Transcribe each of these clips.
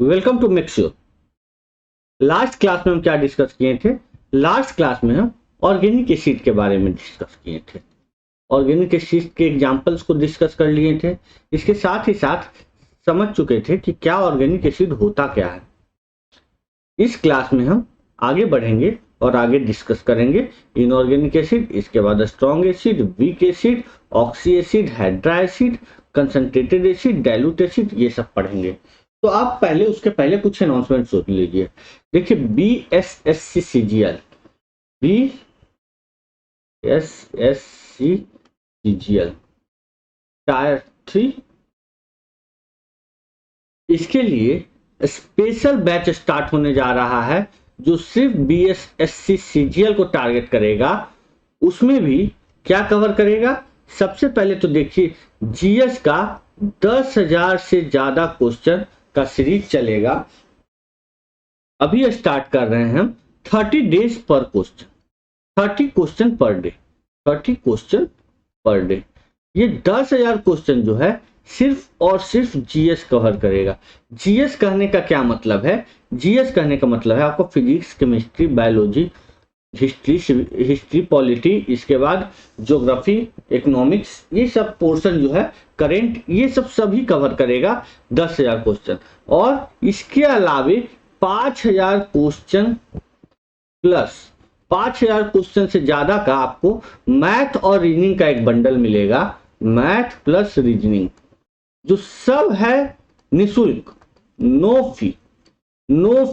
Welcome to mixture. Last class में हम क्या डिस्कस किए थे? लास्ट क्लास में हम ऑर्गेनिक एसिड के बारे में डिस्कस किए थे। ऑर्गेनिक एसिड के एग्जांपल्स को डिस्कस कर लिए थे। इसके साथ ही साथ समझ चुके थे कि क्या ऑर्गेनिक एसिड होता क्या है। इस क्लास में हम आगे बढ़ेंगे और आगे डिस्कस करेंगे इनऑर्गेनिक एसिड, इसके बाद strong acid, weak acid, oxy acid, hydra acid, concentrated acid, dilute acid, ये सब पढ़ेंगे। तो आप पहले उसके पहले कुछ अनाउंसमेंट सोच लीजिए। देखिए BSSCCGL, BSSCCGL टायर 3, इसके लिए स्पेशल बैच स्टार्ट होने जा रहा है जो सिर्फ BSSCCGL को टारगेट करेगा। उसमें भी क्या कवर करेगा? सबसे पहले तो देखिए जीएस का 10,000 से ज्यादा क्वेश्चन का सीरीज चलेगा। अभी स्टार्ट कर रहे हैं हम 30 डेज पर question, 30 question per day, 30 question per day. ये 10,000 क्वेश्चन जो है सिर्फ और सिर्फ जीएस कवर करेगा। जीएस कहने का क्या मतलब है? जीएस कहने का मतलब है आपको physics, chemistry, biology, history, polity, इसके बाद ज्योग्राफी, इकोनॉमिक्स, ये सब पोर्शन जो है, करेंट, ये सब सभी कवर करेगा 10,000 क्वेश्चन। और इसके अलावे 5,000 क्वेश्चन प्लस 5,000 क्वेश्चन से ज्यादा का आपको मैथ और रीजनिंग का एक बंडल मिलेगा। मैथ प्लस रीजनिंग जो सब है निःशुल्क, no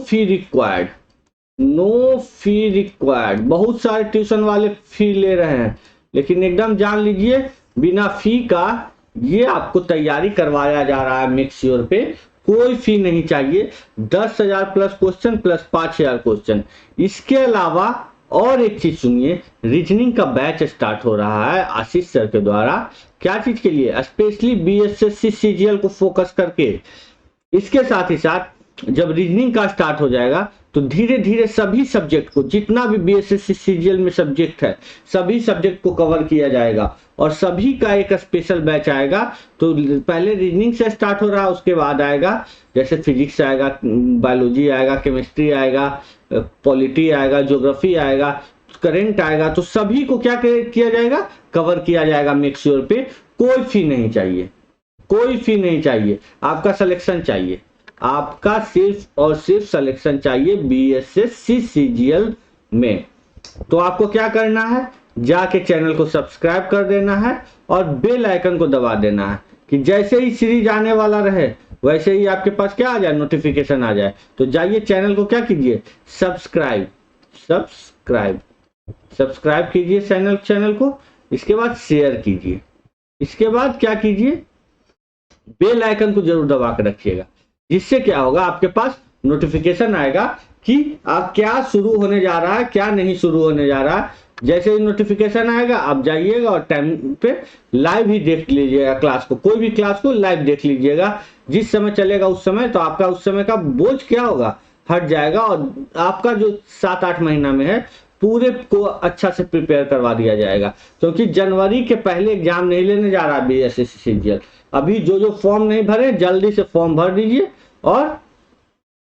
fee required, no fee required. बहुत सारे ट्यूशन वाले फी ले रहे हैं, लेकिन एकदम जान लीजिए बिना फी का ये आपको तैयारी करवाया जा रहा है मिक्स्योर पे। कोई फी नहीं चाहिए। 10,000 प्लस क्वेश्चन प्लस 5,000 क्वेश्चन। इसके अलावा और एक चीज सुनिए, रीजनिंग का बैच स्टार्ट हो रहा है आशीष सर के द्वारा। क्या चीज के लिए? स्पेशली BSSCCGL को फोकस करके। इसके साथ ही साथ जब रीजनिंग का स्टार्ट हो जाएगा तो धीरे धीरे सभी सब्जेक्ट को, जितना भी BSSCCGL में सब्जेक्ट है, सभी सब्जेक्ट को कवर किया जाएगा और सभी का एक स्पेशल बैच आएगा। तो पहले रीजनिंग से स्टार्ट हो रहा है, उसके बाद आएगा जैसे फिजिक्स आएगा, बायोलॉजी आएगा, केमिस्ट्री आएगा, पॉलिटी आएगा, ज्योग्राफी आएगा, करेंट आएगा। तो सभी को क्या किया जाएगा? कवर किया जाएगा मिक्स्योर पे। कोई फी नहीं चाहिए, कोई फी नहीं चाहिए। आपका सिलेक्शन चाहिए, आपका सिर्फ और सिर्फ सिलेक्शन चाहिए BSSCCGL में। तो आपको क्या करना है? जाके चैनल को सब्सक्राइब कर देना है और बेल आइकन को दबा देना है कि जैसे ही सीरीज आने वाला रहे वैसे ही आपके पास क्या आ जाए, नोटिफिकेशन आ जाए। तो जाइए चैनल को क्या कीजिए, सब्सक्राइब कीजिए चैनल को। इसके बाद शेयर कीजिए। इसके बाद क्या कीजिए, बेल आइकन को जरूर दबा कर रखिएगा, जिससे क्या होगा, आपके पास नोटिफिकेशन आएगा कि आप क्या शुरू होने जा रहा है, क्या नहीं शुरू होने जा रहा है। जैसे ही नोटिफिकेशन आएगा आप जाइएगा और टाइम पे लाइव ही देख लीजिएगा क्लास को। कोई भी क्लास को लाइव देख लीजिएगा, जिस समय चलेगा उस समय। तो आपका उस समय का बोझ क्या होगा, हट जाएगा और आपका जो 7-8 महीना में है पूरे को अच्छा से प्रिपेयर करवा दिया जाएगा। क्योंकि जनवरी के पहले एग्जाम नहीं लेने जा रहा BSSCCGL। अभी जो फॉर्म नहीं भरे जल्दी से फॉर्म भर दीजिए और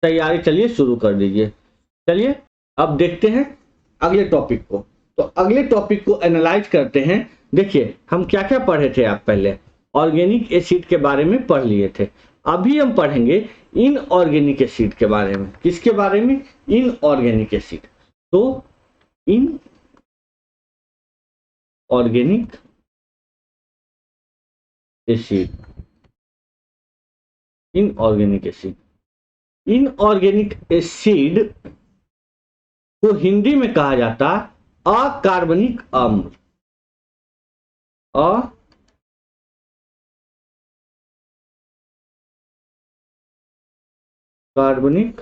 तैयारी चलिए शुरू कर दीजिए। चलिए अब देखते हैं अगले टॉपिक को। तो अगले टॉपिक को एनालाइज करते हैं। देखिए हम क्या क्या पढ़े थे। आप पहले ऑर्गेनिक एसिड के बारे में पढ़ लिए थे। अभी हम पढ़ेंगे इनऑर्गेनिक एसिड के बारे में। किसके बारे में? Inorganic acid. तो inorganic acid, inorganic acid, inorganic acid को हिंदी में कहा जाता अकार्बनिक अम्ल। अकार्बनिक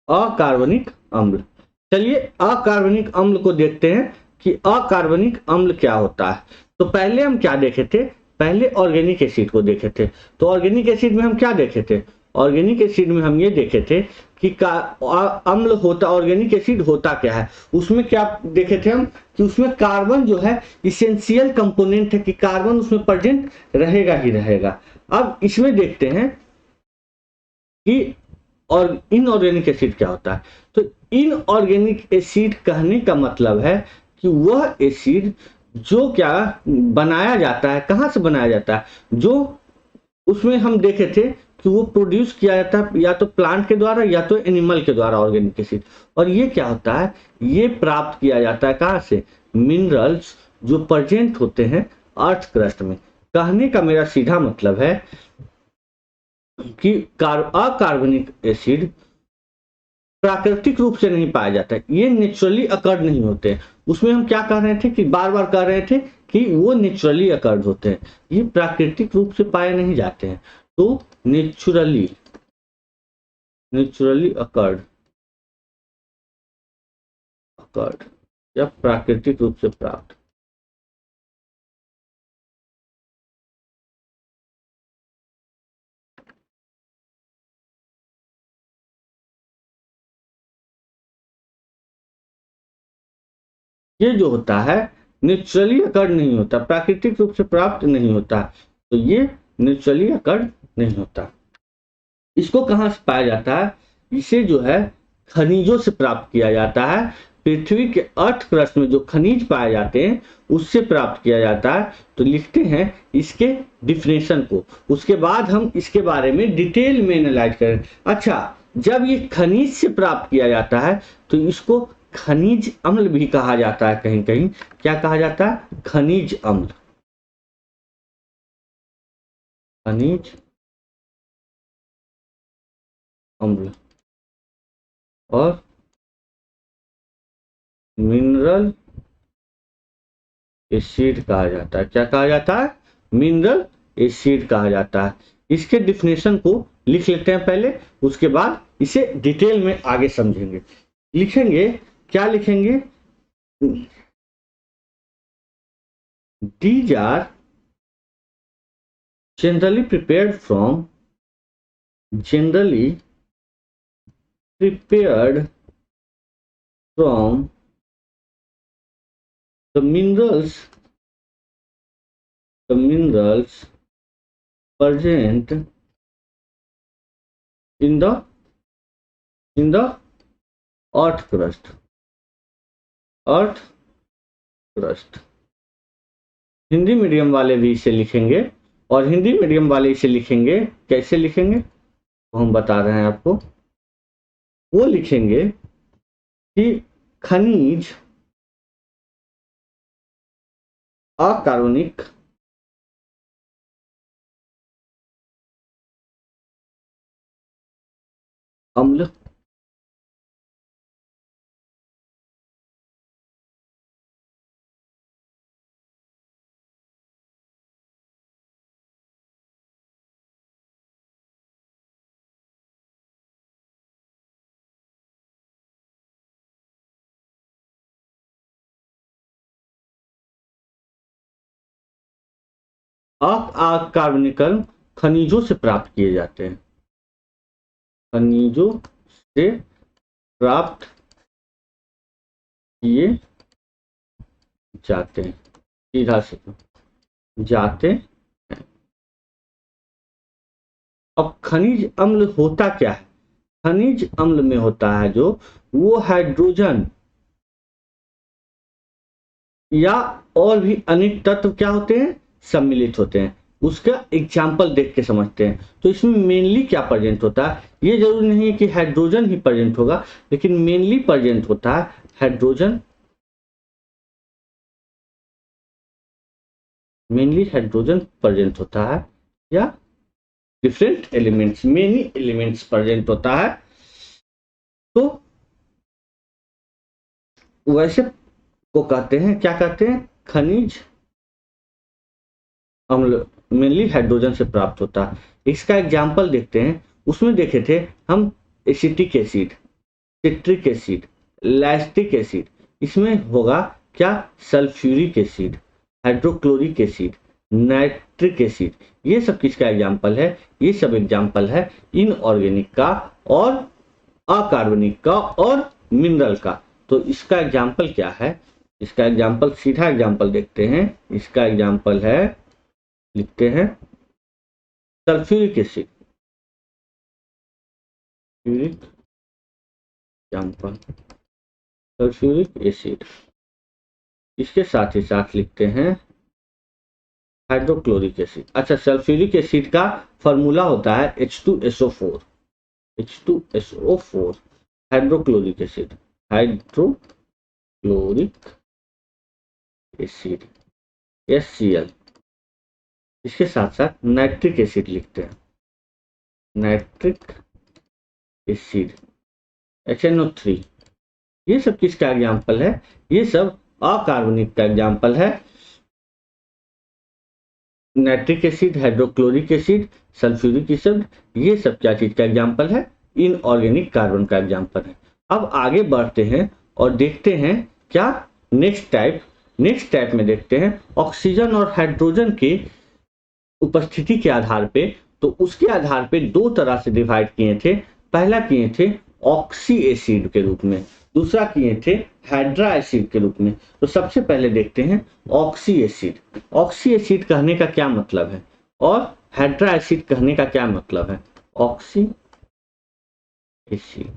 अकार्बनिक अम्ल। चलिए अकार्बनिक अम्ल को देखते हैं कि अकार्बनिक अम्ल क्या होता है। तो पहले हम क्या देखे थे? पहले ऑर्गेनिक एसिड को देखे थे। तो ऑर्गेनिक एसिड में हम क्या देखे थे? ऑर्गेनिक एसिड में हम ये देखे थे कि अम्ल होता, ऑर्गेनिक एसिड होता क्या है, उसमें क्या देखे थे हम कि उसमें कार्बन जो है इसेंशियल कंपोनेंट है, कि कार्बन उसमें प्रेजेंट रहेगा ही रहेगा। अब इसमें देखते हैं कि और इनऑर्गेनिक एसिड क्या होता है। तो इनऑर्गेनिक एसिड कहने का मतलब है कि वह एसिड जो क्या बनाया जाता है, कहाँ से बनाया जाता है, जो उसमें हम देखे थे कि वो प्रोड्यूस किया जाता है या तो प्लांट के द्वारा या तो एनिमल के द्वारा ऑर्गेनिक एसिड। और ये क्या होता है, ये प्राप्त किया जाता है कहाँ से, मिनरल्स जो प्रेजेंट होते हैं अर्थ क्रस्ट में। कहने का मेरा सीधा मतलब है कि अकार्बनिक एसिड प्राकृतिक रूप से नहीं पाया जाता है, ये नेचुरली अकर्ड नहीं होते। उसमें हम क्या कह रहे थे कि बार बार कह रहे थे कि वो नेचुरली अकर्ड होते हैं, ये प्राकृतिक रूप से पाए नहीं जाते हैं। तो नेचुरली अकर्ड या प्राकृतिक रूप से प्राप्त। ये जो होता है नेचुरली अकर्ड नहीं होता, प्राकृतिक रूप से प्राप्त नहीं होता, तो ये नेचुरली अकर्ड नहीं होता। इसको कहाँ से पाया जाता है, इसे जो है खनिजों से प्राप्त किया जाता है। पृथ्वी के अर्थ क्रस्ट में जो खनिज पाए जाते हैं उससे प्राप्त किया जाता है। तो लिखते हैं इसके डिफिनेशन को, उसके बाद हम इसके बारे में डिटेल में एनालाइज करें। अच्छा, जब ये खनिज से प्राप्त किया जाता है तो इसको खनिज अम्ल भी कहा जाता है, कहीं कहीं क्या कहा जाता है, खनिज अम्ल, खनिज अम्ल। और मिनरल एसिड कहा जाता है, क्या कहा जाता है, मिनरल एसिड कहा जाता है। इसके डिफिनेशन को लिख लेते हैं पहले, उसके बाद इसे डिटेल में आगे समझेंगे। लिखेंगे, क्या लिखेंगे, these are generally prepared from the minerals present in the earth crust। Hindi medium वाले भी इसे लिखेंगे, और हिंदी मीडियम वाले इसे लिखेंगे, कैसे लिखेंगे तो हम बता रहे हैं आपको। वो लिखेंगे कि खनिज अकार्बनिक अम्ल अकार्बनिकल खनिजों से प्राप्त किए जाते हैं, खनिजों से प्राप्त किए जाते हैं, सीधा से जाते हैं। अब खनिज अम्ल होता क्या है, खनिज अम्ल में होता है जो वो हाइड्रोजन या और भी अनेक तत्व क्या होते हैं, सम्मिलित होते हैं। उसका एग्जाम्पल देख के समझते हैं। तो इसमें मेनली क्या प्रेजेंट होता है, ये जरूरी नहीं है कि हाइड्रोजन ही प्रेजेंट होगा, लेकिन मेनली प्रेजेंट होता है हाइड्रोजन, मेनली हाइड्रोजन प्रेजेंट होता है, या different elements, many elements present होता है। तो वैसे को कहते हैं, क्या कहते हैं, खनिज अम्ल मेनली हाइड्रोजन से प्राप्त होता है। इसका एग्जाम्पल देखते हैं, उसमें देखे थे हम acetic acid, citric acid, lactic acid. इसमें होगा क्या, sulphuric acid, hydrochloric acid, nitric acid, ये सब किसका एग्जाम्पल है? ये सब एग्जाम्पल है इनऑर्गेनिक का और अकार्बनिक का और मिनरल का। तो इसका एग्जाम्पल क्या है? इसका एग्जाम्पल, सीधा एग्जाम्पल देखते हैं। इसका एग्जाम्पल है, लिखते हैं sulphuric acid. Example sulphuric acid. इसके साथ ही साथ लिखते हैं हाइड्रोक्लोरिक एसिड। अच्छा, सल्फ्यूरिक एसिड का फॉर्मूला होता है H2SO4। H2SO4 hydrochloric acid, hydrochloric acid HCl। इसके साथ साथ नाइट्रिक एसिड लिखते हैं, नाइट्रिक एसिड HNO3। ये सब किसका एग्जाम्पल है? ये सब अकार्बनिक का एग्जाम्पल है। Nitric acid, hydrochloric acid, sulphuric acid, ये सब क्या चीज का एग्जाम्पल है? इनऑर्गेनिक कार्बन का एग्जाम्पल है। अब आगे बढ़ते हैं और देखते हैं क्या नेक्स्ट टाइप में देखते हैं ऑक्सीजन और हाइड्रोजन के उपस्थिति के आधार पे। तो उसके आधार पे दो तरह से डिवाइड किए थे। पहला किए थे ऑक्सी एसिड के रूप में, दूसरा किए थे हाइड्रा एसिड के रूप में। तो सबसे पहले देखते हैं ऑक्सी एसिड। ऑक्सी एसिड कहने का क्या मतलब है और हाइड्रा एसिड कहने का क्या मतलब है? ऑक्सी एसिड,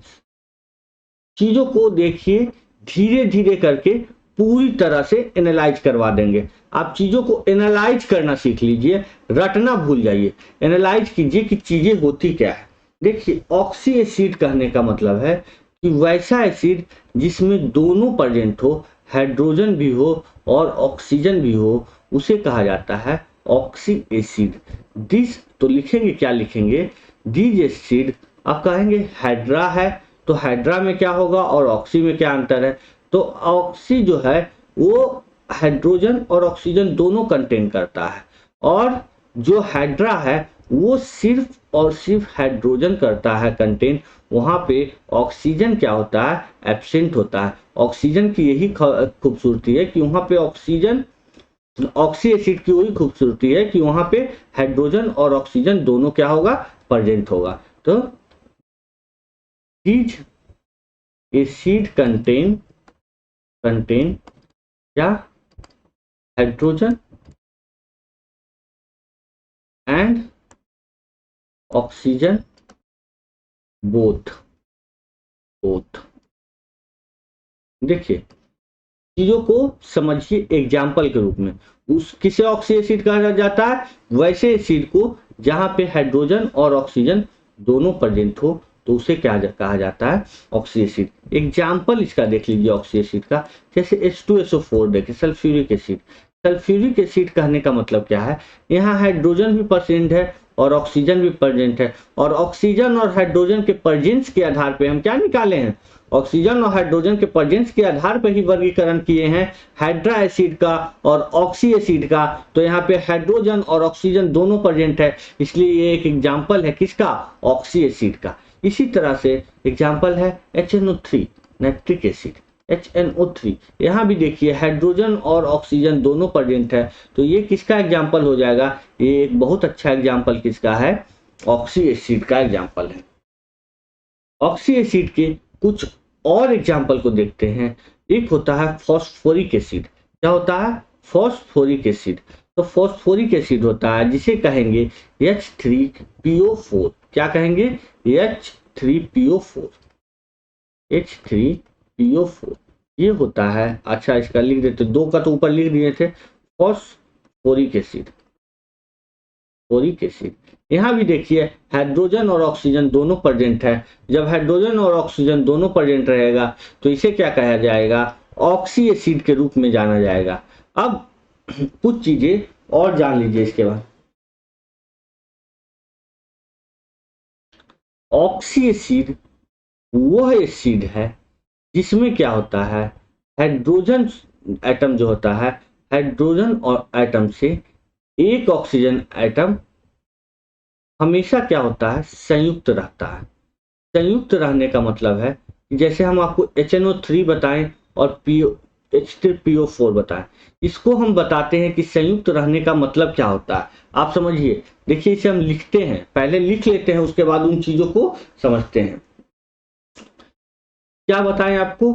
चीजों को देखिए धीरे धीरे करके पूरी तरह से एनालाइज करवा देंगे। आप चीजों को एनालाइज करना सीख लीजिए, रटना भूल जाइए। एनालाइज कीजिए कि चीजें होती क्या है। देखिए, ऑक्सी एसिड कहने का मतलब है कि वैसा एसिड जिसमें दोनों प्रेजेंट हो, हाइड्रोजन भी हो और ऑक्सीजन भी हो, उसे कहा जाता है ऑक्सी एसिड। दिस, तो लिखेंगे क्या लिखेंगे? This acid. आप कहेंगे हाइड्रा है, तो हाइड्रा में क्या होगा और ऑक्सी में क्या अंतर है? तो ऑक्सी जो है वो हाइड्रोजन और ऑक्सीजन दोनों कंटेन करता है, और जो हाइड्रा है वो सिर्फ और सिर्फ हाइड्रोजन करता है कंटेन। वहां पे ऑक्सीजन क्या होता है? एब्सेंट होता है। ऑक्सीजन की यही खूबसूरती है कि वहां पे ऑक्सीजन, ऑक्सी एसिड की वही खूबसूरती है कि वहां पे हाइड्रोजन और ऑक्सीजन दोनों क्या होगा? प्रेजेंट होगा। तो these एसिड कंटेन क्या? Hydrogen and oxygen, both. देखिए, चीजों को समझिए एग्जाम्पल के रूप में। उस किसे ऑक्सी एसिड कहा जाता है? वैसे एसिड को जहां पे हाइड्रोजन और ऑक्सीजन दोनों प्रेजेंट हो, तो उसे क्या कहा जाता है? Oxy acid. एग्जाम्पल इसका देख लीजिए ऑक्सी एसिड का, जैसे H2SO4 देखिए, सल्फ्यूरिक एसिड। सल्फ्यूरिक एसिड कहने का मतलब क्या है? यहाँ हाइड्रोजन भी प्रेजेंट है और ऑक्सीजन भी प्रेजेंट है, और ऑक्सीजन और हाइड्रोजन के प्रेजेंस के आधार पे हम क्या निकाले हैं? ऑक्सीजन और हाइड्रोजन के प्रेजेंस के आधार पर ही वर्गीकरण किए हैं हाइड्रा एसिड का और ऑक्सी एसिड का। तो यहाँ पे हाइड्रोजन और ऑक्सीजन दोनों प्रेजेंट है, इसलिए ये एक एग्जाम्पल है किसका? ऑक्सी एसिड का। इसी तरह से एग्जाम्पल है HNO3, नाइट्रिक एसिड, HNO3। यहाँ भी देखिए हाइड्रोजन और ऑक्सीजन दोनों प्रेजेंट है, तो ये किसका एग्जाम्पल हो जाएगा? ये एक बहुत अच्छा एग्जाम्पल किसका है? ऑक्सी एसिड का एग्जाम्पल है। ऑक्सी एसिड के कुछ और एग्जाम्पल को देखते हैं। एक होता है फॉस्फोरिक एसिड। क्या होता है? Phosphoric acid. तो फॉस्फोरिक एसिड होता है जिसे कहेंगे H3PO4। क्या कहेंगे? H3PO4। H3PO4 ये होता है। अच्छा, इसका लिख देते, दो का तो ऊपर लिख दिए थे, फॉस्फोरिक एसिड, फोरिक एसिड। यहाँ भी देखिए हाइड्रोजन और ऑक्सीजन दोनों प्रेजेंट है। जब हाइड्रोजन और ऑक्सीजन दोनों प्रेजेंट रहेगा तो इसे क्या कहा जाएगा? ऑक्सी एसिड के रूप में जाना जाएगा। अब कुछ चीजें और जान लीजिए इसके बाद। ऑक्सी एसिड वह एसिड है जिसमें क्या होता है? हाइड्रोजन एटम जो होता है, हाइड्रोजन और एटम से एक ऑक्सीजन एटम हमेशा क्या होता है? संयुक्त रहता है। संयुक्त रहने का मतलब है जैसे हम आपको HNO3 बताएं और H3PO4 बताएं। इसको हम बताते हैं कि संयुक्त रहने का मतलब क्या होता है। आप समझिए, देखिए इसे हम लिखते हैं, पहले लिख लेते हैं, उसके बाद उन चीजों को समझते हैं। क्या बताएं आपको,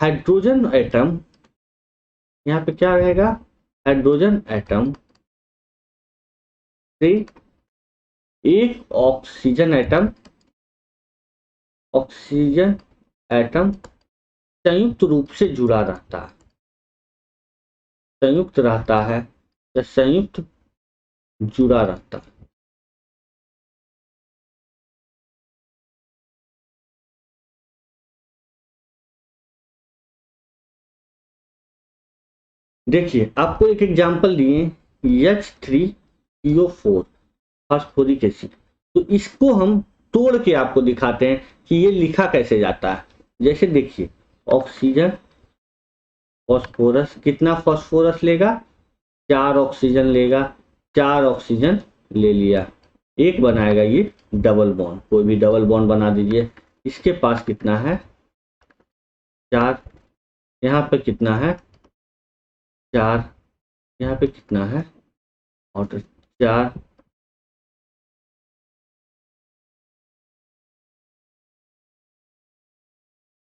हाइड्रोजन एटम, यहाँ पे क्या रहेगा, हाइड्रोजन एटम से एक ऑक्सीजन एटम संयुक्त रूप से जुड़ा रहता है, संयुक्त रहता है या संयुक्त जुड़ा रहता है। देखिए आपको एक एग्जांपल दिए, H3PO4 फास्फोरिक एसिड, तो इसको हम तोड़ के आपको दिखाते हैं कि ये लिखा कैसे जाता है। जैसे देखिए, ऑक्सीजन फास्फोरस, कितना फास्फोरस लेगा, 4 ऑक्सीजन लेगा, 4 ऑक्सीजन ले लिया, एक बनाएगा ये डबल बॉन्ड, कोई भी डबल बॉन्ड बना दीजिए। इसके पास कितना है, 4, यहाँ पे कितना है, 4, यहाँ पे कितना है, और 4,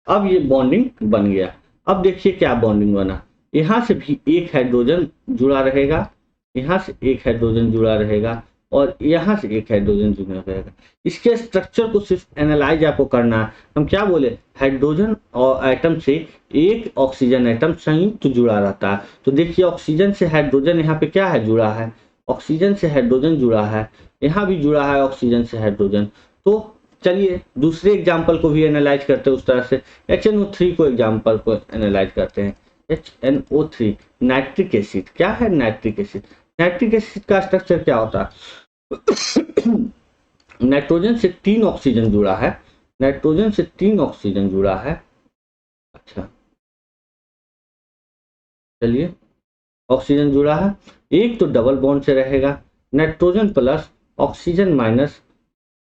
अब ये बॉन्डिंग बन गया। अब देखिए क्या बॉन्डिंग बना, यहाँ से भी एक हाइड्रोजन जुड़ा रहेगा, यहाँ से एक हाइड्रोजन जुड़ा रहेगा, और यहाँ से एक हाइड्रोजन जुड़ा रहेगा। इसके स्ट्रक्चर को सिर्फ एनालाइज आपको करना है। हम क्या बोले, हाइड्रोजन और एटम से एक ऑक्सीजन एटम संयुक्त जुड़ा रहता है। तो देखिए ऑक्सीजन से हाइड्रोजन यहाँ पे क्या है, जुड़ा है, ऑक्सीजन से हाइड्रोजन जुड़ा है, यहाँ भी जुड़ा है ऑक्सीजन से हाइड्रोजन। तो चलिए दूसरे एग्जाम्पल को भी एनालाइज करते हैं उस तरह से। HNO3 को एग्जाम्पल को एनालाइज करते हैं। HNO3 नाइट्रिक एसिड, क्या है नाइट्रिक एसिड, नाइट्रिक एसिड का स्ट्रक्चर क्या होता है, नाइट्रोजन से 3 ऑक्सीजन जुड़ा है, नाइट्रोजन से 3 ऑक्सीजन जुड़ा है। अच्छा चलिए, ऑक्सीजन जुड़ा है, एक तो डबल बॉन्ड से रहेगा, नाइट्रोजन प्लस ऑक्सीजन माइनस।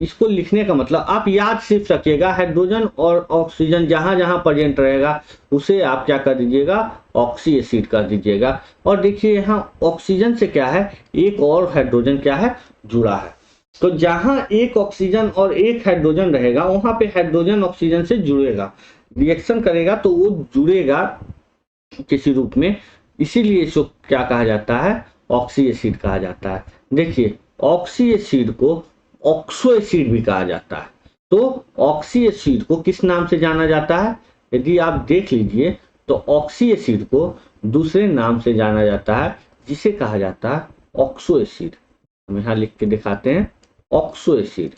इसको लिखने का मतलब आप याद सिर्फ रखिएगा, हाइड्रोजन और ऑक्सीजन जहां जहां प्रेजेंट रहेगा उसे आप क्या कर दीजिएगा, ऑक्सी एसिड कर दीजिएगा। और देखिए यहाँ ऑक्सीजन से क्या है, एक और हाइड्रोजन क्या है, जुड़ा है। तो जहां एक ऑक्सीजन और एक हाइड्रोजन रहेगा वहां पे हाइड्रोजन ऑक्सीजन से जुड़ेगा, रिएक्शन करेगा तो वो जुड़ेगा किसी रूप में, इसीलिए इसको क्या कहा जाता है, ऑक्सी एसिड कहा जाता है। देखिए ऑक्सी एसिड को ऑक्सो एसिड भी कहा जाता है। तो ऑक्सी एसिड को किस नाम से जाना जाता है, यदि आप देख लीजिए तो ऑक्सी एसिड को दूसरे नाम से जाना जाता है जिसे कहा जाता है ऑक्सो एसिड। हम यहाँ लिख के दिखाते हैं, ऑक्सो एसिड,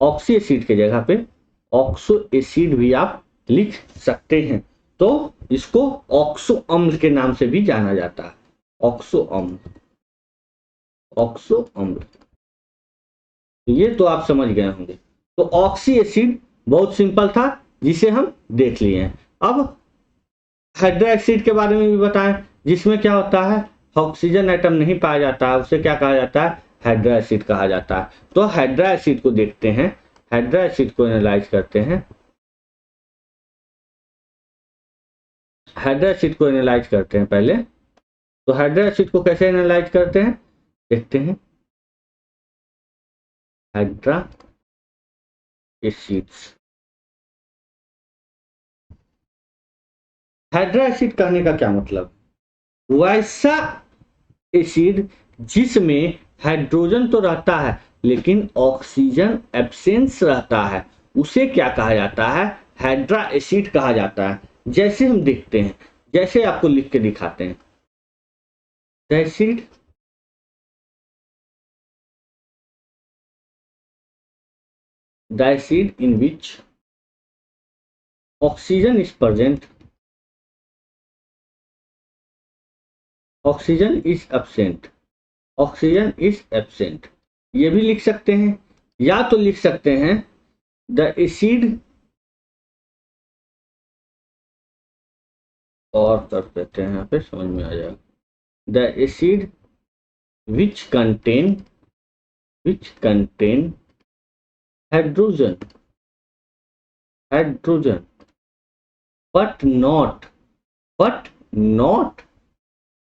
ऑक्सी एसिड के जगह पे ऑक्सो एसिड भी आप लिख सकते हैं। तो इसको ऑक्सो अम्ल के नाम से भी जाना जाता है, ऑक्सो अम्ल, ऑक्सो अम्ल। ये तो आप समझ गए होंगे। तो ऑक्सी एसिड बहुत सिंपल था जिसे हम देख लिए हैं। अब हाइड्रा एसिड के बारे में भी बताएं, जिसमें क्या होता है, ऑक्सीजन एटम नहीं पाया जाता है, उसे क्या कहा जाता है, हाइड्रा एसिड कहा जाता है। तो हाइड्रा एसिड को देखते हैं, हाइड्रा एसिड को एनालाइज करते हैं, हाइड्रा एसिड को एनालाइज करते हैं पहले। तो हाइड्रा एसिड को कैसे एनालाइज करते हैं, देखते हैं। हाइड्रा एसिड्स, हाइड्रा एसिड कहने का क्या मतलब, वैसा एसिड जिसमें हाइड्रोजन तो रहता है लेकिन ऑक्सीजन एब्सेंस रहता है, उसे क्या कहा जाता है, हाइड्रा एसिड कहा जाता है। जैसे हम देखते हैं, जैसे आपको लिख के दिखाते हैं, acid the acid in which oxygen is present, oxygen is absent, oxygen is absent। ये भी लिख सकते हैं, या तो लिख सकते हैं द एसिड, और कर देते हैं यहाँ पे समझ में आ जाएगा, the acid which contain hydrogen, hydrogen but not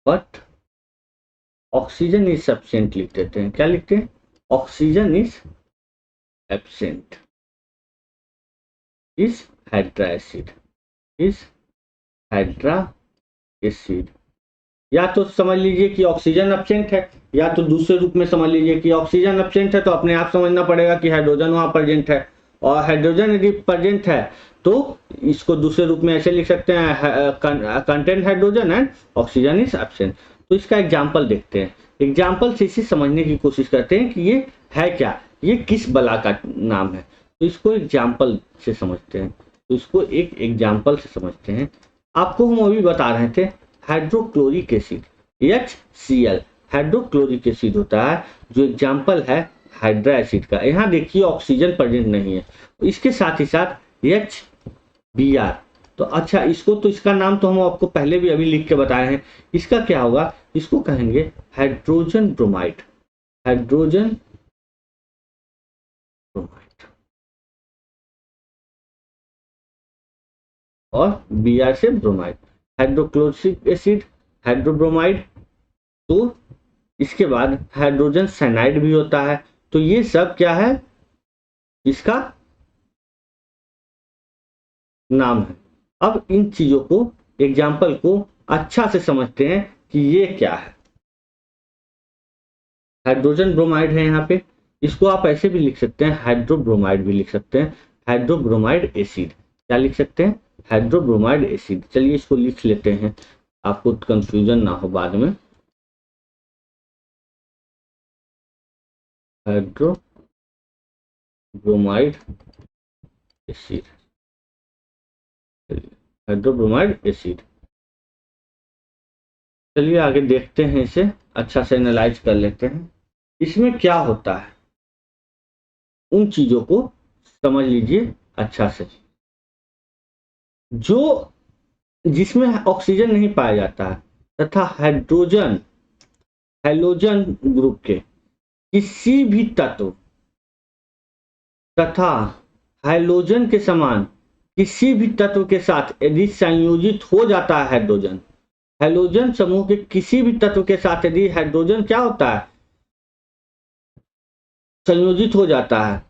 but oxygen is absent लिख देते हैं। क्या लिखते हैं? Oxygen is absent is hydra acid. या तो समझ लीजिए कि ऑक्सीजन एब्सेंट है, या तो दूसरे रूप में समझ लीजिए कि ऑक्सीजन एब्सेंट है तो अपने आप समझना पड़ेगा कि हाइड्रोजन वहां प्रेजेंट है, और हाइड्रोजन यदि प्रेजेंट है तो इसको दूसरे रूप में ऐसे लिख सकते हैं, content hydrogen and oxygen is absent. तो इसका एग्जाम्पल देखते हैं, एग्जाम्पल से इसे समझने की कोशिश करते हैं कि ये है क्या, ये किस बला का नाम है। तो इसको एग्जाम्पल से समझते हैं, तो इसको एक एग्जाम्पल से समझते हैं। आपको हम अभी बता रहे थे hydrochloric acid HCl hydrochloric acid होता है, जो एग्जाम्पल है हाइड्रा एसिड का। यहाँ देखिए ऑक्सीजन प्रेजेंट नहीं है, इसके साथ ही साथ HBr। तो अच्छा, इसको तो इसका नाम तो हम आपको पहले भी अभी लिख के बताए हैं, इसका क्या होगा, इसको कहेंगे हाइड्रोजन ब्रोमाइड। और Br से ब्रोमाइड, हाइड्रोक्लोरिक एसिड, हाइड्रोब्रोमाइड। तो इसके बाद हाइड्रोजन साइनाइड भी होता है। तो ये सब क्या है, इसका नाम है। अब इन चीजों को, एग्जाम्पल को अच्छा से समझते हैं कि ये क्या है। हाइड्रोजन ब्रोमाइड है यहाँ पे, इसको आप ऐसे भी लिख सकते हैं, हाइड्रोब्रोमाइड भी लिख सकते हैं, हाइड्रोब्रोमाइड एसिड। क्या लिख सकते हैं? Hydrobromide acid. चलिए इसको लिख लेते हैं, आपको कंफ्यूजन ना हो बाद में। Hydrobromide acid, hydrobromide acid. चलिए आगे देखते हैं, इसे अच्छा से एनालाइज कर लेते हैं। इसमें क्या होता है उन चीजों को समझ लीजिए अच्छा से। जो जिसमें ऑक्सीजन नहीं पाया जाता है तथा हाइड्रोजन हैलोजन ग्रुप के किसी भी तत्व तथा हाइड्रोजन के समान किसी भी तत्व के साथ यदि संयोजित हो जाता है हाइड्रोजन, हैलोजन समूह के किसी भी तत्व के साथ यदि हाइड्रोजन क्या होता है, संयोजित हो जाता है,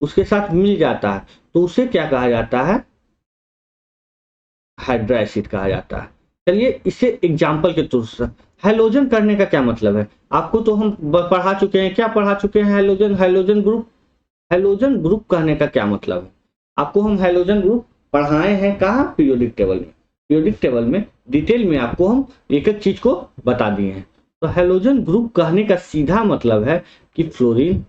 उसके साथ मिल जाता है, तो उसे क्या कहा जाता है? हाइड्रा एसिड कहा जाता है। चलिए इसे एग्जाम्पल के थ्रू से, हैलोजन करने का क्या मतलब है, आपको तो हम पढ़ा चुके हैं। क्या पढ़ा चुके हैं? Halogen group. हैलोजन ग्रुप कहने का क्या मतलब है, आपको हम हैलोजन ग्रुप पढ़ाए हैं कहाँ? पीरियोडिक टेबल में। पीरियोडिक टेबल में डिटेल में आपको हम एक एक चीज को बता दिए हैं। तो हैलोजन ग्रुप कहने का सीधा मतलब है कि फ्लोरीन,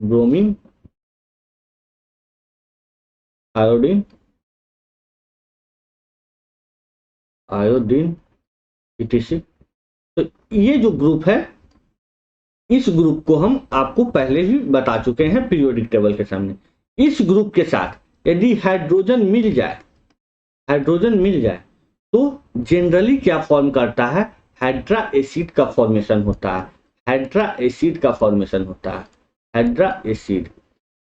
ब्रोमीन, आयोडीन etc। तो ये जो ग्रुप है, इस ग्रुप को हम आपको पहले ही बता चुके हैं पीरियोडिक टेबल के सामने। इस ग्रुप के साथ यदि हाइड्रोजन मिल जाए तो जनरली क्या फॉर्म करता है? हाइड्रा एसिड का फॉर्मेशन होता है। Hydra acid.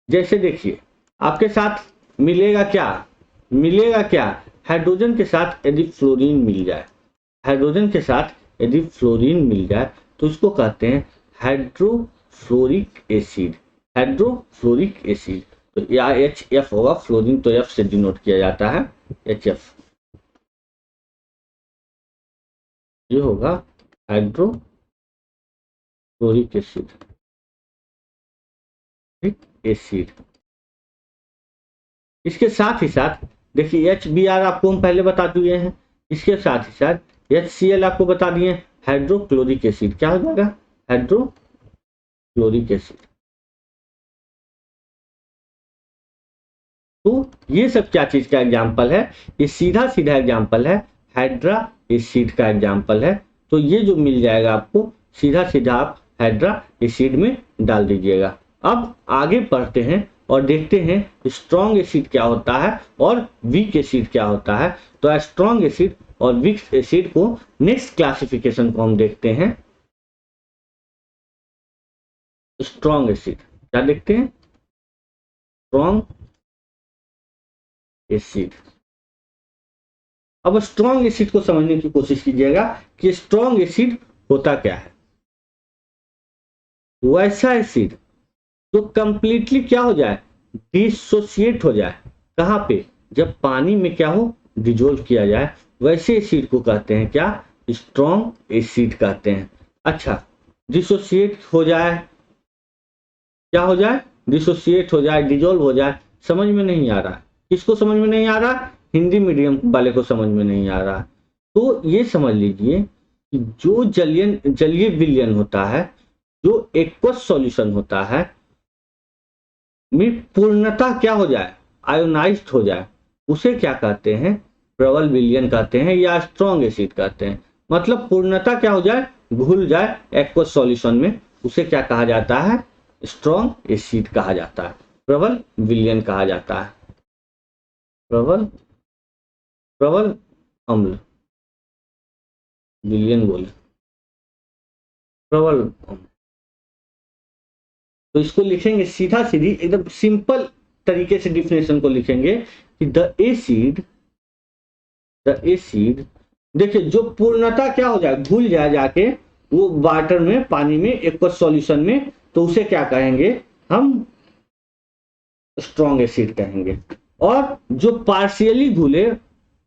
जैसे देखिए आपके साथ मिलेगा क्या, हाइड्रोजन के साथ यदि फ्लोरीन मिल जाए, तो इसको कहते हैं हाइड्रोफ्लोरिक एसिड। तो या HF होगा, फ्लोरीन तो F से डिनोट किया जाता है, HF। ये होगा हाइड्रोफ्लोरिक एसिड। इसके साथ ही साथ देखिए HBr आपको हम पहले बता दिए हैं, इसके साथ ही साथ HCl आपको बता दिए, हाइड्रोक्लोरिक एसिड। क्या हो जाएगा? Hydrochloric acid. तो ये सब क्या चीज का एग्जाम्पल है? ये सीधा एग्जाम्पल है, हाइड्रा एसिड का एग्जाम्पल है। तो ये जो मिल जाएगा आपको, सीधा आप हाइड्रा एसिड में डाल दीजिएगा। अब आगे बढ़ते हैं और देखते हैं स्ट्रॉन्ग एसिड क्या होता है और वीक एसिड क्या होता है। तो स्ट्रॉन्ग एसिड और वीक एसिड को नेक्स्ट क्लासिफिकेशन को हम देखते हैं। स्ट्रॉन्ग एसिड, क्या देखते हैं, स्ट्रॉन्ग एसिड। अब स्ट्रॉन्ग एसिड को समझने की कोशिश कीजिएगा कि स्ट्रॉन्ग एसिड होता क्या है। वैसा एसिड जो कंप्लीटली क्या हो जाए, डिसोसिएट हो जाए, कहां पे, जब पानी में क्या हो, डिजोल्व किया जाए, वैसे एसिड को कहते हैं क्या, स्ट्रॉन्ग एसिड कहते हैं। अच्छा, डिसोसिएट हो जाए, क्या हो जाए, डिसोसिएट हो जाए, डिजोल्व हो जाए, समझ में नहीं आ रहा। किसको समझ में नहीं आ रहा, हिंदी मीडियम वाले को समझ में नहीं आ रहा। तो ये समझ लीजिए कि जो जलीय विलयन होता है, जो एक्वस सॉल्यूशन होता है में पूर्णतः क्या हो जाए, आयोनाइज्ड हो जाए, उसे क्या कहते हैं, प्रबल विलयन कहते हैं या स्ट्रॉन्ग एसिड कहते हैं। मतलब पूर्णतः क्या हो जाए, घुल जाए एक्वस सॉल्यूशन में, उसे क्या कहा जाता है, स्ट्रॉन्ग एसिड कहा जाता है, प्रबल विलयन कहा जाता है। प्रबल अम्ल, विलयन बोले, प्रबल अम्ल। तो इसको लिखेंगे सीधा सीधी एकदम सिंपल तरीके से डिफिनेशन को लिखेंगे कि द एसिड देखिए जो पूर्णतः क्या हो जाए, घुल जाए जाके वो वाटर में, पानी में, एक्वस सॉल्यूशन में, तो उसे क्या कहेंगे, हम स्ट्रॉन्ग एसिड कहेंगे। और जो पार्शियली घुले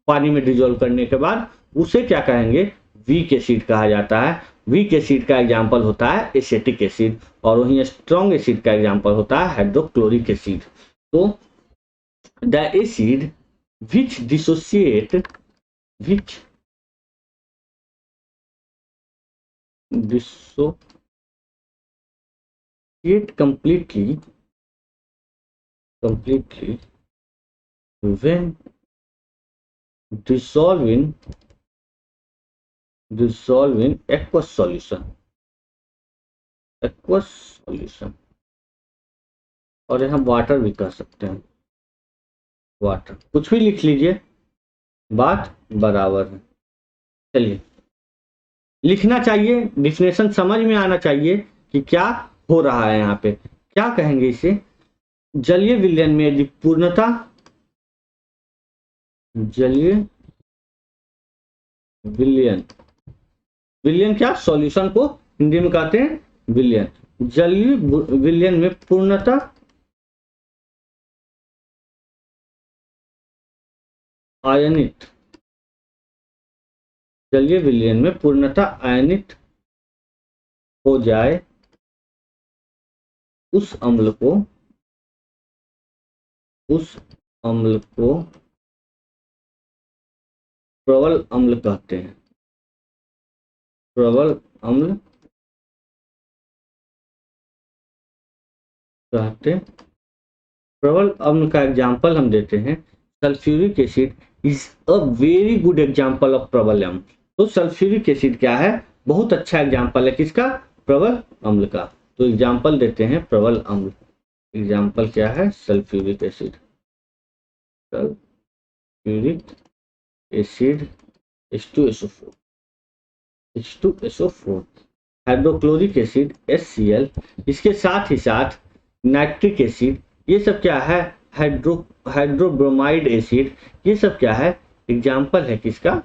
पानी में डिजोल्व करने के बाद, उसे क्या कहेंगे, वीक एसिड कहा जाता है। वीक एसिड का एग्जाम्पल होता है एसिटिक एसिड, और वहीं स्ट्रॉन्ग एसिड का एग्जाम्पल होता है हाइड्रोक्लोरिक एसिड। तो the acid which dissociate completely when dissolve in aqueous solution, और यहाँ वाटर भी कह सकते हैं, वाटर, कुछ भी लिख लीजिए, बात बराबर है। चलिए, लिखना चाहिए, डिफिनेशन समझ में आना चाहिए कि क्या हो रहा है यहाँ पे। क्या कहेंगे इसे, जलीय विलयन में यदि पूर्णता, जलीय विलयन क्या, सॉल्यूशन को हिंदी में कहते हैं विलयन। जलीय विलयन में पूर्णता आयनित, जलीय विलयन में पूर्णता आयनित हो जाए, उस अम्ल को प्रबल अम्ल कहते हैं। प्रबल अम्ल कहते हैं। प्रबल अम्ल का एग्जाम्पल हम देते हैं, sulphuric acid is a very good example of प्रबल अम्ल। तो सल्फ्यूरिक एसिड क्या है, बहुत अच्छा एग्जाम्पल है किसका, प्रबल अम्ल का। तो एग्जाम्पल देते हैं प्रबल अम्ल, एग्जाम्पल क्या है, sulphuric acid. Sulphuric acid H2SO4, hydrochloric acid HCl, इसके साथ ही साथ नाइट्रिक एसिड, ये सब क्या है, हाइड्रोब्रोमाइड एसिड, ये सब क्या है, एग्जाम्पल है किसका,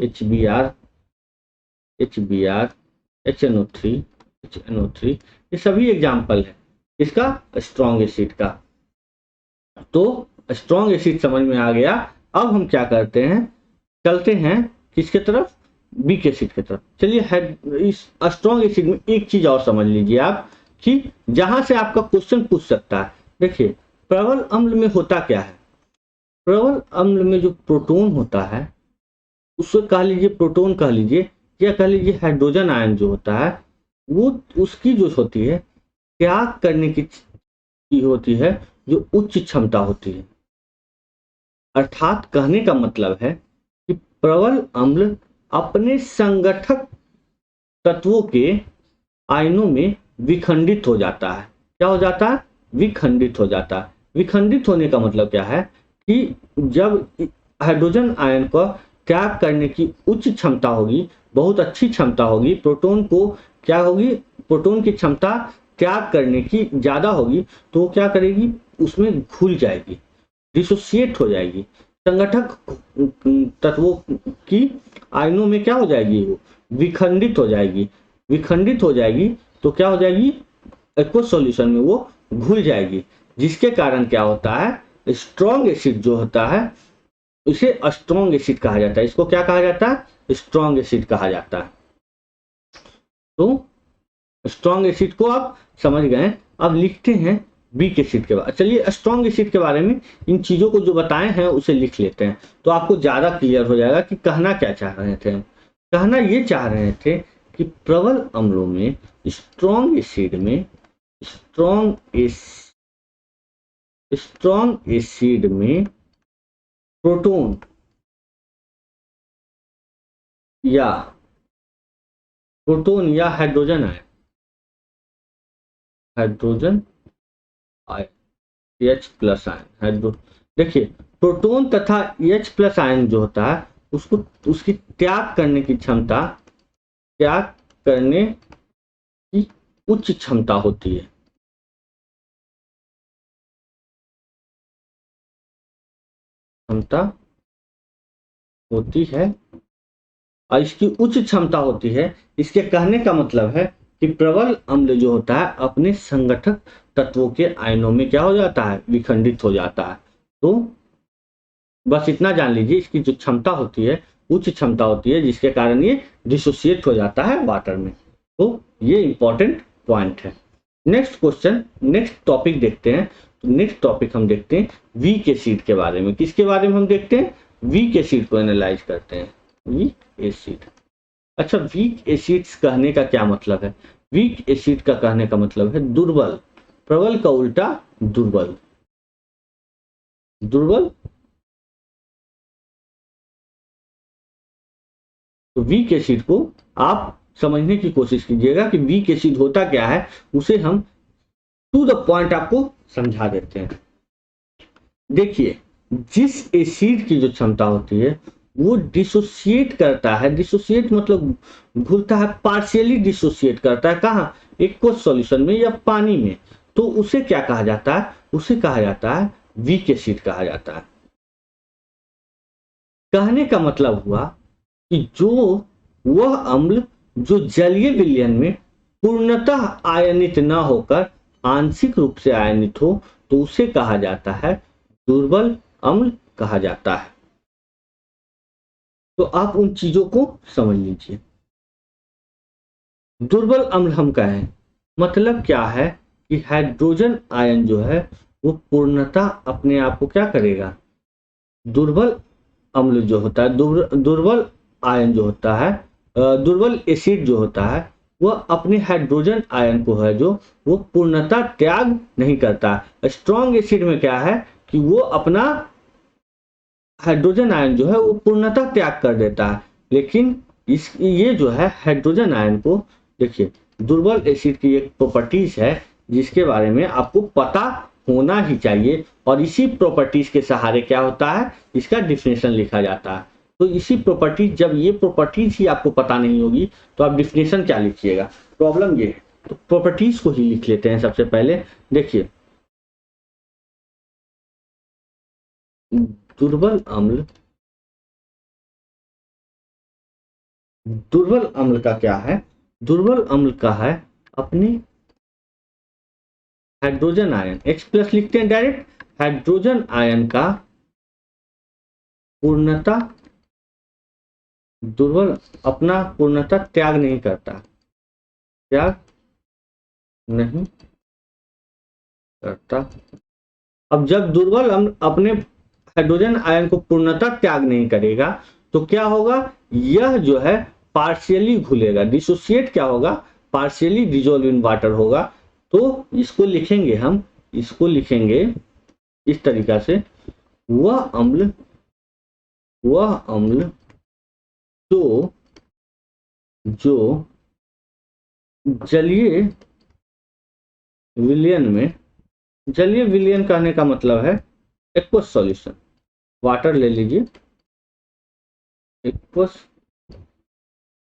HBr, HNO3, ये सभी एग्जाम्पल है इसका, स्ट्रॉन्ग एसिड का। तो स्ट्रॉन्ग एसिड समझ में आ गया। अब हम क्या करते हैं, चलते हैं किसके तरफ, वीक एसिड की तरफ। चलिए, इस स्ट्रॉन्ग एसिड में एक चीज और समझ लीजिए आप, कि जहां से आपका क्वेश्चन पूछ सकता है। देखिए, प्रबल अम्ल में होता क्या है, प्रबल अम्ल में जो प्रोटोन होता है, उसको कह लीजिए, प्रोटोन कह लीजिए, या कह लीजिए हाइड्रोजन आयन जो होता है, वो उसकी जो होती है, त्याग करने की होती है, जो उच्च क्षमता होती है। अर्थात कहने का मतलब है कि प्रबल अम्ल अपने संगठक तत्वों के आयनों में विखंडित हो जाता है। क्या हो जाता है, विखंडित हो जाता है। विखंडित होने का मतलब क्या है कि जब हाइड्रोजन आयन को त्याग करने की उच्च क्षमता होगी, बहुत अच्छी क्षमता होगी, प्रोटोन को क्या होगी, प्रोटोन की क्षमता त्याग करने की ज्यादा होगी तो वो क्या करेगी, उसमें घुल जाएगी, डिसोसिएट हो जाएगी, संगठक तत्वों की आयनों में क्या हो जाएगी, वो विखंडित हो जाएगी। विखंडित हो जाएगी तो क्या हो जाएगी, एक्वस सॉल्यूशन में वो घुल जाएगी, जिसके कारण क्या होता है, स्ट्रॉन्ग एसिड जो होता है इसे स्ट्रॉन्ग एसिड कहा जाता है। इसको क्या कहा जाता है, स्ट्रॉन्ग एसिड कहा जाता है। तो स्ट्रॉन्ग एसिड को आप समझ गए। अब लिखते हैं वीक एसिड के बारे। चलिए स्ट्रॉन्ग एसिड के बारे में इन चीजों को जो बताए हैं उसे लिख लेते हैं, तो आपको ज्यादा क्लियर हो जाएगा कि कहना क्या चाह रहे थे। कहना ये चाह रहे थे कि प्रबल अम्लों में, स्ट्रॉन्ग एसिड में, स्ट्रॉन्ग एसिड में प्रोटॉन या hydrogen ion H plus ion देखिए प्रोटॉन तथा H प्लस आयन जो होता है उसको, उसकी त्याग करने की क्षमता, त्याग करने की उच्च क्षमता होती है। क्षमता होती है और इसकी उच्च क्षमता होती है। इसके कहने का मतलब है कि प्रबल अम्ल जो होता है अपने संगठक तत्वों के आयनों में क्या हो जाता है, विखंडित हो जाता है। तो बस इतना जान लीजिए, इसकी जो क्षमता होती है उच्च क्षमता होती है, जिसके कारण ये डिसोसिएट हो जाता है वाटर में। तो ये इंपॉर्टेंट पॉइंट है। नेक्स्ट क्वेश्चन, नेक्स्ट टॉपिक देखते हैं। तो नेक्स्ट टॉपिक हम देखते हैं वीक एसिड के बारे में। किसके बारे में हम देखते हैं, वीक एसिड को एनालाइज करते हैं। वीक एसिड, अच्छा वीक एसिड्स कहने का क्या मतलब है, वीक एसिड का कहने का मतलब है दुर्बल। प्रबल का उल्टा दुर्बल, दुर्बल। तो वीक एसिड को आप समझने की कोशिश कीजिएगा कि वीक एसिड होता क्या है, उसे हम टू द पॉइंट आपको समझा देते हैं। देखिए जिस एसिड की जो क्षमता होती है वो डिसोसिएट करता है, डिसोसिएट मतलब घुलता है, पार्शियली डिसोसिएट करता है, कहाँ, एक्वस सॉल्यूशन में या पानी में, तो उसे क्या कहा जाता है, उसे कहा जाता है वीक एसिड कहा जाता है। कहने का मतलब हुआ कि जो वह अम्ल जो जलीय विलयन में पूर्णतः आयनित न होकर आंशिक रूप से आयनित हो तो उसे कहा जाता है दुर्बल अम्ल कहा जाता है। तो आप उन चीजों को समझ लीजिए। दुर्बल अम्ल हम कहें मतलब क्या है कि हाइड्रोजन आयन जो है वो पूर्णतः अपने आप को क्या करेगा, दुर्बल अम्ल जो होता है, दुर्बल आयन जो होता है, दुर्बल एसिड जो होता है वह अपने हाइड्रोजन आयन को है जो वो पूर्णतः त्याग नहीं करता। स्ट्रॉन्ग एसिड में क्या है कि वो अपना हाइड्रोजन आयन जो है वो पूर्णतः त्याग कर देता है, लेकिन ये जो है हाइड्रोजन आयन को, देखिए दुर्बल एसिड की एक प्रॉपर्टीज है जिसके बारे में आपको पता होना ही चाहिए, और इसी प्रॉपर्टीज के सहारे क्या होता है, इसका डिफिनेशन लिखा जाता है। तो इसी प्रॉपर्टीज, जब ये प्रॉपर्टीज ही आपको पता नहीं होगी तो आप डिफिनेशन क्या लिखिएगा, प्रॉब्लम ये है। तो प्रॉपर्टीज को ही लिख लेते हैं सबसे पहले। देखिए दुर्बल अम्ल, दुर्बल अम्ल का क्या है, दुर्बल अम्ल का है अपने हाइड्रोजन आयन, H प्लस लिखते हैं डायरेक्ट, हाइड्रोजन आयन का पूर्णता, दुर्बल अपना पूर्णता त्याग नहीं करता, त्याग नहीं करता। अब जब दुर्बल अम्ल अपने हाइड्रोजन आयन को पूर्णतः त्याग नहीं करेगा तो क्या होगा, यह जो है पार्शियली घुलेगा, डिसोसिएट क्या होगा, पार्शियली डिजोल्व इन वाटर होगा। तो इसको लिखेंगे हम, इसको लिखेंगे इस तरीका से, वह अम्ल जो जो जलीय विलयन में, जलीय विलयन कहने का मतलब है एक्वस सॉल्यूशन, वाटर ले लीजिए, एक्वस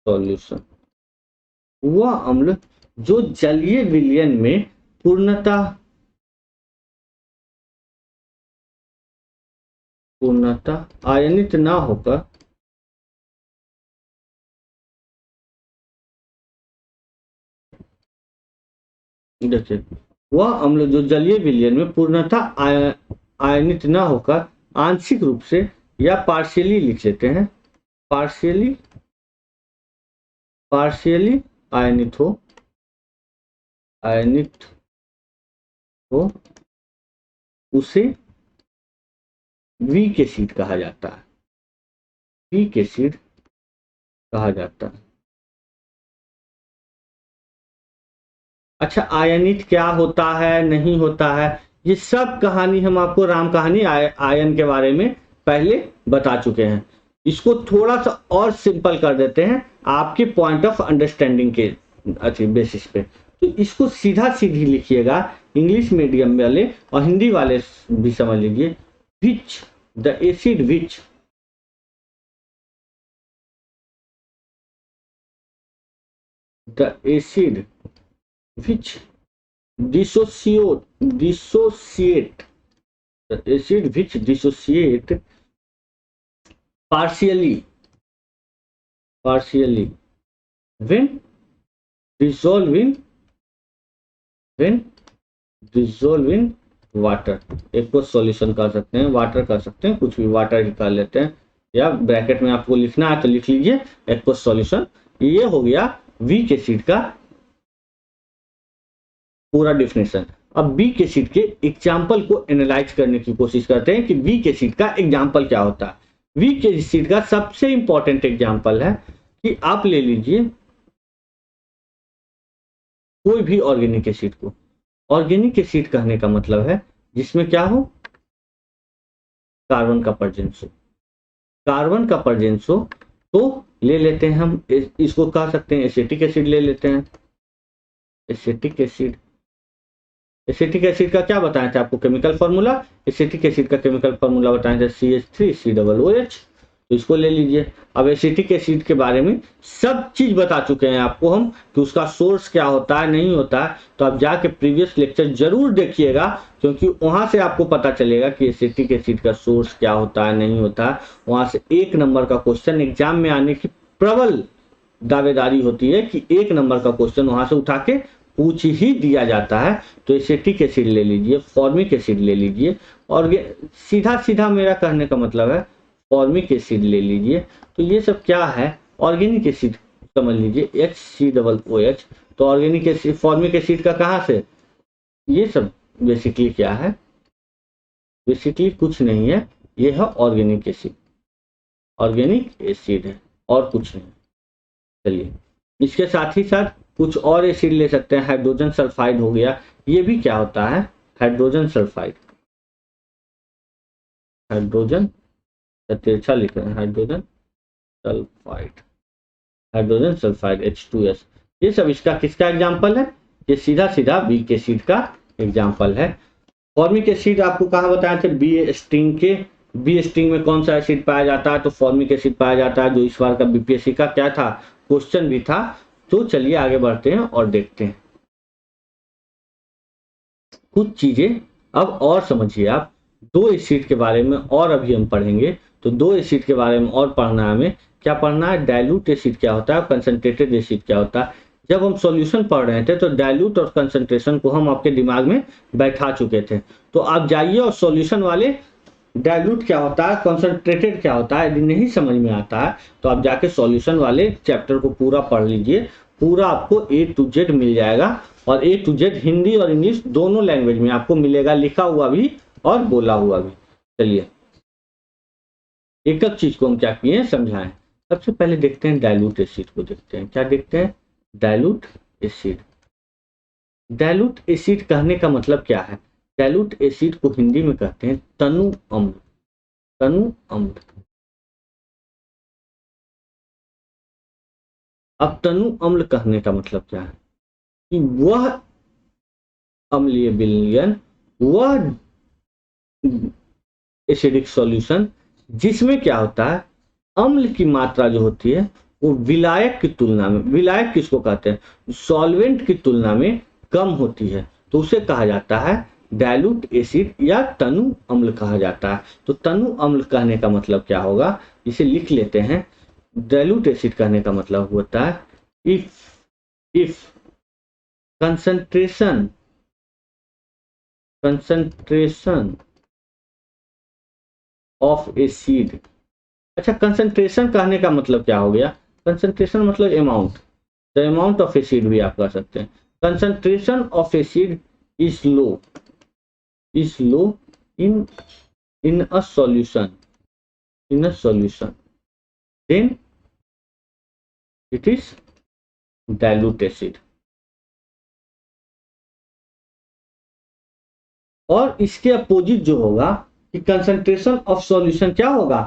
सॉल्यूशन, वह अम्ल जो जलीय विलयन में पूर्णतः आयनित ना होकर देखिए वह अम्ल जो जलीय विलयन में पूर्णतः आयनित ना होकर आंशिक रूप से या पार्शियली लिख लेते हैं, पार्शियली आयनित हो उसे वीक एसिड कहा जाता है, वीक एसिड कहा जाता है। अच्छा, आयनित क्या होता है नहीं होता है, ये सब कहानी हम आपको राम कहानी आयन के बारे में पहले बता चुके हैं। इसको थोड़ा सा और सिंपल कर देते हैं आपके पॉइंट ऑफ अंडरस्टैंडिंग के अच्छी बेसिस पे। तो इसको सीधा सीधी लिखिएगा, इंग्लिश मीडियम वाले और हिंदी वाले भी समझ लीजिए। Which the acid which dissociate the acid which dissociate partially when dissolve in water. एक को सॉल्यूशन कर सकते हैं, वाटर कर सकते हैं, कुछ भी वाटर ही कर लेते हैं, या ब्रैकेट में आपको लिखना है तो लिख लीजिए एक्वस सॉल्यूशन। ये हो गया वीक एसिड का पूरा डिफिनेशन। अब वीक एसिड के एग्जाम्पल को एनालाइज करने की कोशिश करते हैं कि वीक एसिड का एग्जाम्पल क्या होता है। वीक एसिड का सबसे इंपॉर्टेंट एग्जाम्पल है कि आप ले लीजिए कोई भी ऑर्गेनिक एसिड को। ऑर्गेनिक एसिड कहने का मतलब है जिसमें क्या हो, कार्बन का प्रेजेंस हो। कार्बन का प्रेजेंस हो तो ले लेते हैं हम इसको कह सकते हैं एसिटिक एसिड ले लेते हैं। एसिटिक एसिड का क्या बताया था आपको केमिकल फार्मूला? एसिटिक एसिड का केमिकल फार्मूला बताया था CH3COOH। तो इसको ले लीजिए। अब एसिटिक एसिड के बारे में सब चीज बता चुके हैं आपको हम कि उसका सोर्स क्या होता है नहीं होता है। तो आप जाके प्रीवियस लेक्चर जरूर देखिएगा, क्योंकि वहां से आपको पता चलेगा कि एसिटिक एसिड का सोर्स क्या होता है नहीं होता है। वहां से 1 नंबर का क्वेश्चन एग्जाम में आने की प्रबल दावेदारी होती है कि 1 नंबर का क्वेश्चन वहां से उठा के पूछ ही दिया जाता है। तो एसिटिक एसिड ले लीजिए, फॉर्मिक एसिड ले लीजिए, और सीधा मेरा कहने का मतलब है फॉर्मिक एसिड ले लीजिए। तो ये सब क्या है, ऑर्गेनिक एसिड समझ लीजिए HCOOH। तो ऑर्गेनिक एसिड फॉर्मिक एसिड का कहाँ से, ये सब बेसिकली क्या है, बेसिकली कुछ नहीं है, ये है ऑर्गेनिक एसिड। ऑर्गेनिक एसिड है और कुछ नहीं। चलिए इसके साथ ही साथ कुछ और एसिड ले सकते हैं। हाइड्रोजन सल्फाइड हो गया, ये भी क्या होता है, हाइड्रोजन सल्फाइड। हाइड्रोजन तिरछा लिख रहे हैं, हाइड्रोजन सल्फाइड H2S। ये सब इसका किसका एग्जाम्पल है, ये सीधा वीक एसिड का एग्जाम्पल है। फॉर्मिक एसिड आपको कहाँ बताया थे, बी स्ट्रिंग के। बी स्ट्रिंग में कौन सा एसिड पाया जाता है, तो फॉर्मिक एसिड पाया जाता है, जो इस बार का बीपीएससी का क्या था, क्वेश्चन भी था। तो चलिए आगे बढ़ते हैं और देखते हैं कुछ चीजें। अब और समझिए आप, 2 एसिड के बारे में और अभी हम पढ़ेंगे। तो 2 एसिड के बारे में और पढ़ना है हमें। क्या पढ़ना है, डाइल्यूट एसिड क्या होता है, कंसंट्रेटेड एसिड क्या होता है। जब हम सॉल्यूशन पढ़ रहे थे तो डाइल्यूट और कंसंट्रेशन को हम आपके दिमाग में बैठा चुके थे। तो आप जाइए और सॉल्यूशन वाले डाइल्यूट क्या होता है, कंसंट्रेटेड क्या होता है, यदि नहीं समझ में आता है तो आप जाके सॉल्यूशन वाले चैप्टर को पूरा पढ़ लीजिए। पूरा आपको A to Z मिल जाएगा, और A to Z हिंदी और इंग्लिश दोनों लैंग्वेज में आपको मिलेगा, लिखा हुआ भी और बोला हुआ भी। चलिए एक एक चीज को हम क्या किए समझाएं। सबसे पहले देखते हैं डाइल्यूट एसिड को, देखते हैं क्या देखते हैं, डाइल्यूट एसिड। डाइल्यूट एसिड कहने का मतलब क्या है, डाइल्यूट एसिड को हिंदी में कहते हैं तनु अम्ल। तनु अम्ल। अब तनु अम्ल कहने का मतलब क्या है कि वह अम्लीय विलयन, वह एसिडिक सॉल्यूशन जिसमें क्या होता है, अम्ल की मात्रा जो होती है वो विलायक की तुलना में, विलायक किसको कहते हैं, सॉल्वेंट की तुलना में कम होती है। तो उसे कहा जाता है डाइल्यूट एसिड या तनु अम्ल कहा जाता है। तो तनु अम्ल कहने का मतलब क्या होगा, इसे लिख लेते हैं। डाइल्यूट एसिड कहने का मतलब होता है इफ concentration of acid। अच्छा, कंसंट्रेशन कहने का मतलब क्या हो गया, कंसंट्रेशन मतलब amount, the amount of acid भी आप कह सकते हैं। Concentration of acid is low in a solution then it is dilute acid। और इसके अपोजिट जो होगा कि कंसंट्रेशन ऑफ सॉल्यूशन क्या होगा,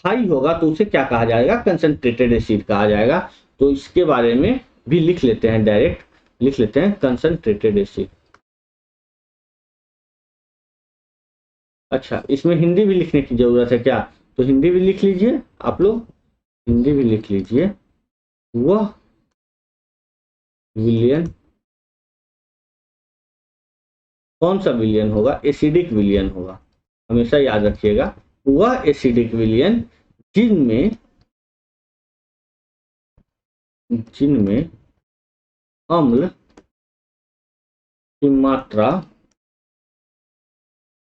हाई होगा, तो उसे क्या कहा जाएगा, कंसंट्रेटेड एसिड कहा जाएगा। तो इसके बारे में भी लिख लेते हैं, डायरेक्ट लिख लेते हैं कंसंट्रेटेड एसिड। अच्छा, इसमें हिंदी भी लिखने की जरूरत है क्या, तो हिंदी भी लिख लीजिए आप लोग, हिंदी भी लिख लीजिए। वह विलयन, कौन सा विलयन होगा, एसिडिक विलयन होगा, हमेशा याद रखिएगा। वह एसिडिक विलयन जिनमें अम्ल की मात्रा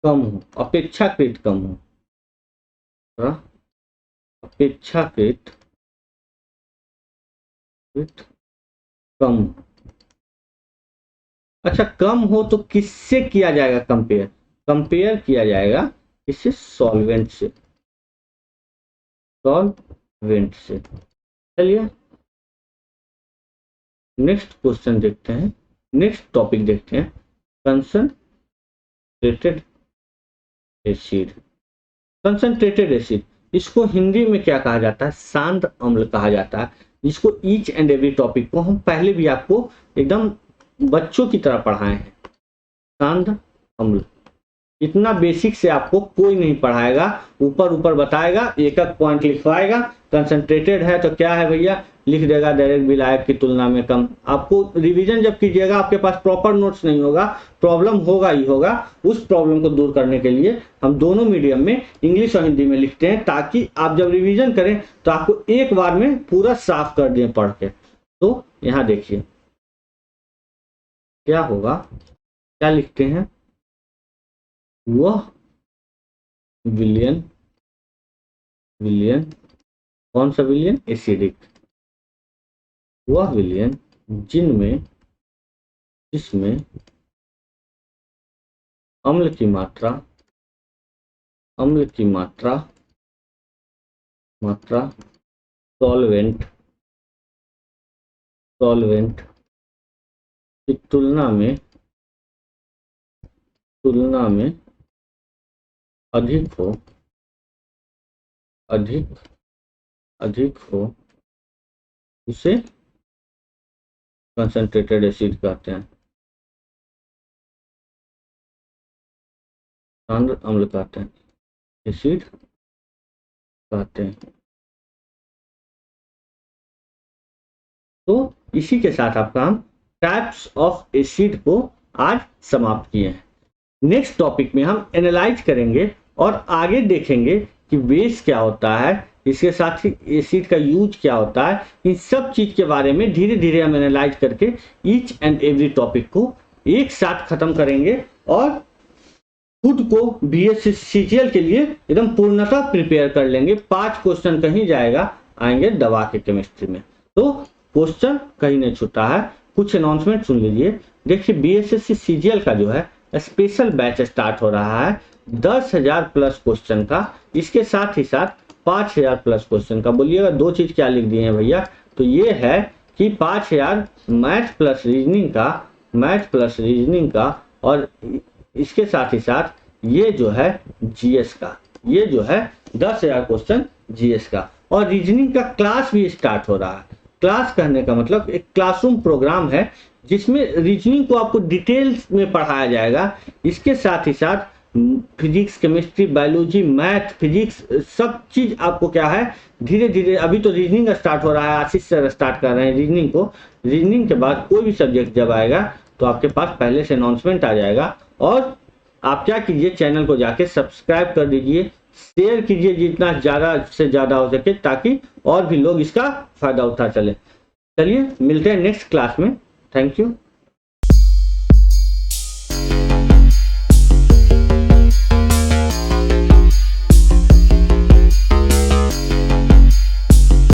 कम हो, अपेक्षाकृत कम हो, अपेक्षाकृत कम हो। अच्छा, कम हो तो किससे किया जाएगा कंपेयर, कंपेयर किया जाएगा किससे, सॉल्वेंट से, सॉल्वेंट से। चलिए नेक्स्ट क्वेश्चन देखते हैं, नेक्स्ट टॉपिक देखते हैं, कंसंट्रेटेड एसिड। कंसंट्रेटेड एसिड, इसको हिंदी में क्या कहा जाता है, सांद्र अम्ल कहा जाता है। इसको ईच एंड एवरी टॉपिक को हम पहले भी आपको एकदम बच्चों की तरह पढ़ाए हैं। सांद्र अम्ल इतना बेसिक से आपको कोई नहीं पढ़ाएगा, ऊपर ऊपर बताएगा, एक एक पॉइंट लिखवाएगा। कंसंट्रेटेड है तो क्या है भैया, लिख देगा डायरेक्ट विलायक की तुलना में कम। आपको रिवीजन जब कीजिएगा आपके पास प्रॉपर नोट्स नहीं होगा, प्रॉब्लम होगा ही होगा। उस प्रॉब्लम को दूर करने के लिए हम दोनों मीडियम में इंग्लिश और हिंदी में लिखते हैं, ताकि आप जब रिवीजन करें तो आपको एक बार में पूरा साफ कर दें पढ़ के। तो यहाँ देखिए क्या होगा, क्या लिखते हैं, वह विलयन, कौन सा विलयन, एसिडिक, वह विलयन जिसमें अम्ल की मात्रा सॉल्वेंट की तुलना में अधिक हो उसे कंसंट्रेटेड एसिड कहते हैं, सांद्र अम्ल कहते हैं, एसिड कहते हैं। तो इसी के साथ आपका हम टाइप्स ऑफ एसिड को आज समाप्त किए हैं। नेक्स्ट टॉपिक में हम एनालाइज करेंगे और आगे देखेंगे कि बेस क्या होता है, इसके साथ ही एसिड का यूज क्या होता है। इन सब चीज के बारे में धीरे धीरे हम एनालाइज करके ईच एंड एवरी टॉपिक को एक साथ खत्म करेंगे और खुद को BSc के लिए एकदम पूर्णतः प्रिपेयर कर लेंगे। 5 क्वेश्चन कहीं जाएगा आएंगे दवा के केमिस्ट्री में, तो क्वेश्चन कहीं नहीं छूटा है। कुछ अनाउंसमेंट सुन लीजिए। देखिए BSSC CGL का जो है स्पेशल बैच स्टार्ट हो रहा है 10,000 प्लस क्वेश्चन का, इसके साथ ही साथ 5,000 प्लस क्वेश्चन का। बोलिएगा दो चीज क्या लिख दिए हैं भैया, तो ये है कि 5,000 मैथ प्लस रीजनिंग का और इसके साथ ही साथ ये जो है GS का, ये जो है 10,000 क्वेश्चन GS का। और रीजनिंग का क्लास भी स्टार्ट हो रहा है। क्लास कहने का मतलब एक क्लासरूम प्रोग्राम है जिसमें रीजनिंग को आपको डिटेल्स में पढ़ाया जाएगा। इसके साथ ही साथ physics, chemistry, biology, math, physics सब चीज आपको क्या है धीरे धीरे, अभी तो रीजनिंग स्टार्ट हो रहा है, आशीष सर स्टार्ट कर रहे हैं रीजनिंग को। रीजनिंग के बाद कोई भी सब्जेक्ट जब आएगा तो आपके पास पहले से अनाउंसमेंट आ जाएगा। और आप क्या कीजिए, चैनल को जाके सब्सक्राइब कर दीजिए, शेयर कीजिए जितना ज़्यादा से ज़्यादा हो सके, ताकि और भी लोग इसका फायदा उठा चले। चलिए मिलते हैं नेक्स्ट क्लास में। Thank you.